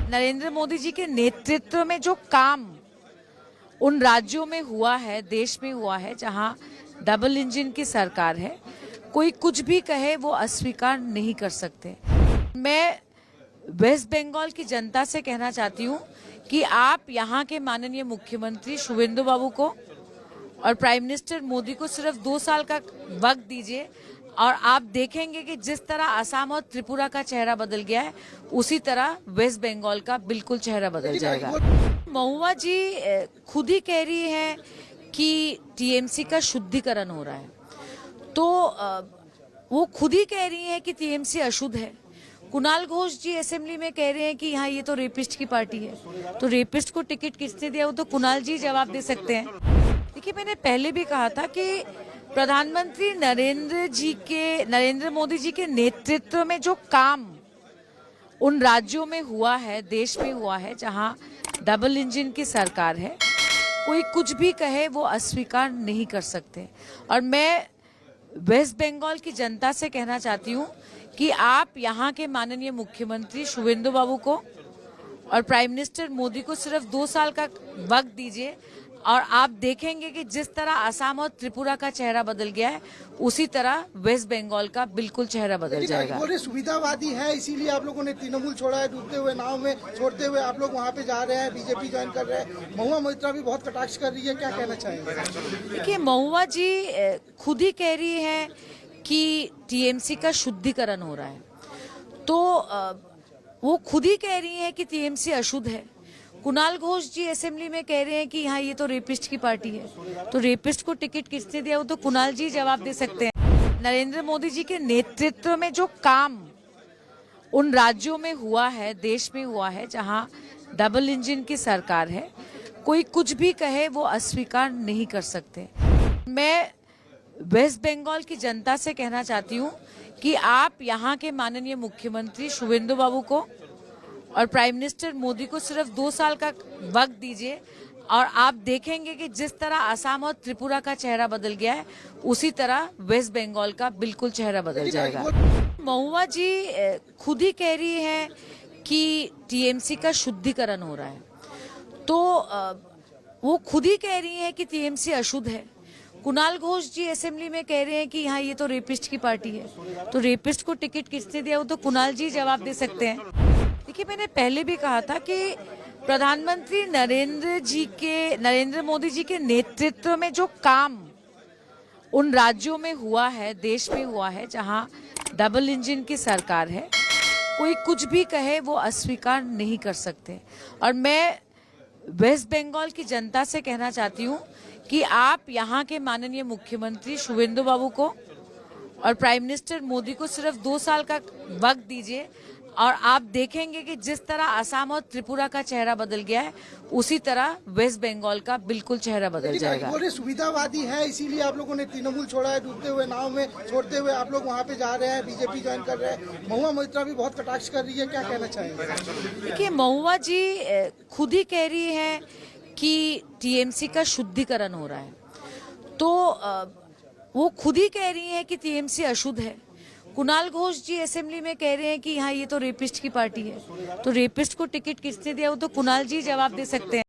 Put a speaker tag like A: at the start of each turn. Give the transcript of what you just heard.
A: नरेंद्र मोदी जी के नेतृत्व में जो काम उन राज्यों में हुआ है, देश में हुआ है, जहां डबल इंजन की सरकार है, कोई कुछ भी कहे वो अस्वीकार नहीं कर सकते। मैं वेस्ट बंगाल की जनता से कहना चाहती हूँ कि आप यहाँ के माननीय मुख्यमंत्री शुवेंदु बाबू को और प्राइम मिनिस्टर मोदी को सिर्फ 2 साल का वक्त दीजिए और आप देखेंगे कि जिस तरह असम और त्रिपुरा का चेहरा बदल गया है, उसी तरह वेस्ट बंगाल का बिल्कुल चेहरा बदल जाएगा। महुआ जी खुद ही कह रही है कि टीएमसी का शुद्धिकरण हो रहा है, तो वो खुद ही कह रही है कि टीएमसी अशुद्ध है। कुणाल घोष जी असेंबली में कह रहे हैं कि यहाँ ये तो रेपिस्ट की पार्टी है, तो रेपिस्ट को टिकट किसने दिया वो तो कुणाल जी जवाब दे सकते हैं। देखिए, मैंने पहले भी कहा था कि प्रधानमंत्री नरेंद्र मोदी जी के नेतृत्व में जो काम उन राज्यों में हुआ है, देश में हुआ है, जहां डबल इंजन की सरकार है, कोई कुछ भी कहे वो अस्वीकार नहीं कर सकते। और मैं वेस्ट बंगाल की जनता से कहना चाहती हूँ कि आप यहाँ के माननीय मुख्यमंत्री शुवेंदु बाबू को और प्राइम मिनिस्टर मोदी को सिर्फ 2 साल का वक्त दीजिए और आप देखेंगे कि जिस तरह असम और त्रिपुरा का चेहरा बदल गया है, उसी तरह वेस्ट बंगाल का बिल्कुल चेहरा बदल जाएगा।
B: बोले सुविधावादी है, इसीलिए आप लोगों ने तृणमूल छोड़ा है, डूबते हुए नाव में छोड़ते हुए आप लोग वहाँ पे जा रहे हैं, बीजेपी ज्वाइन कर रहे हैं। महुआ मोइत्रा भी बहुत कटाक्ष कर रही है, क्या कहना चाहेंगे?
A: देखिए, महुआ जी खुद ही कह रही है कि टीएमसी का शुद्धिकरण हो रहा है, तो वो खुद ही कह रही है कि टीएमसी अशुद्ध है। कुणाल घोष जी असेंबली में कह रहे हैं कि यहाँ ये तो रेपिस्ट की पार्टी है, तो रेपिस्ट को टिकट किसने दिया वो तो कुणाल जी जवाब दे सकते हैं। नरेंद्र मोदी जी के नेतृत्व में जो काम उन राज्यों में हुआ है, देश में हुआ है, जहां डबल इंजन की सरकार है, कोई कुछ भी कहे वो अस्वीकार नहीं कर सकते। मैं वेस्ट बंगाल की जनता से कहना चाहती हूँ कि आप यहाँ के माननीय मुख्यमंत्री शुवेंदु बाबू को और प्राइम मिनिस्टर मोदी को सिर्फ 2 साल का वक्त दीजिए और आप देखेंगे कि जिस तरह असम और त्रिपुरा का चेहरा बदल गया है, उसी तरह वेस्ट बंगाल का बिल्कुल चेहरा बदल जाएगा। महुआ जी खुद ही कह रही है कि टीएमसी का शुद्धिकरण हो रहा है, तो वो खुद ही कह रही है कि टीएमसी अशुद्ध है। कुणाल घोष जी असेंबली में कह रहे हैं कि यहाँ ये तो रेपिस्ट की पार्टी है, तो रेपिस्ट को टिकट किसने दिया वो तो कुणाल जी जवाब दे सकते हैं। देखिए, मैंने पहले भी कहा था कि प्रधानमंत्री नरेंद्र मोदी जी के नेतृत्व में जो काम उन राज्यों में हुआ है, देश में हुआ है, जहां डबल इंजन की सरकार है, कोई कुछ भी कहे वो अस्वीकार नहीं कर सकते। और मैं वेस्ट बंगाल की जनता से कहना चाहती हूँ कि आप यहाँ के माननीय मुख्यमंत्री शुवेंदु बाबू को और प्राइम मिनिस्टर मोदी को सिर्फ 2 साल का वक्त दीजिए और आप देखेंगे कि जिस तरह असम और त्रिपुरा का चेहरा बदल गया है, उसी तरह वेस्ट बंगाल का बिल्कुल चेहरा बदल जाएगा।
B: बोले सुविधावादी है, इसीलिए आप लोगों ने तृणमूल छोड़ा है, डूबते हुए नाव में छोड़ते हुए आप लोग वहाँ पे जा रहे हैं, बीजेपी ज्वाइन कर रहे हैं। महुआ मोइत्रा भी बहुत कटाक्ष कर रही है, क्या कहना चाहेंगे?
A: देखिए, महुआ जी खुद ही कह रही है कि टीएमसी का शुद्धिकरण हो रहा है, तो वो खुद ही कह रही है कि टीएमसी अशुद्ध है। कुणाल घोष जी असेंबली में कह रहे हैं कि यहाँ ये तो रेपिस्ट की पार्टी है, तो रेपिस्ट को टिकट किसने दिया वो तो कुणाल जी जवाब दे सकते हैं।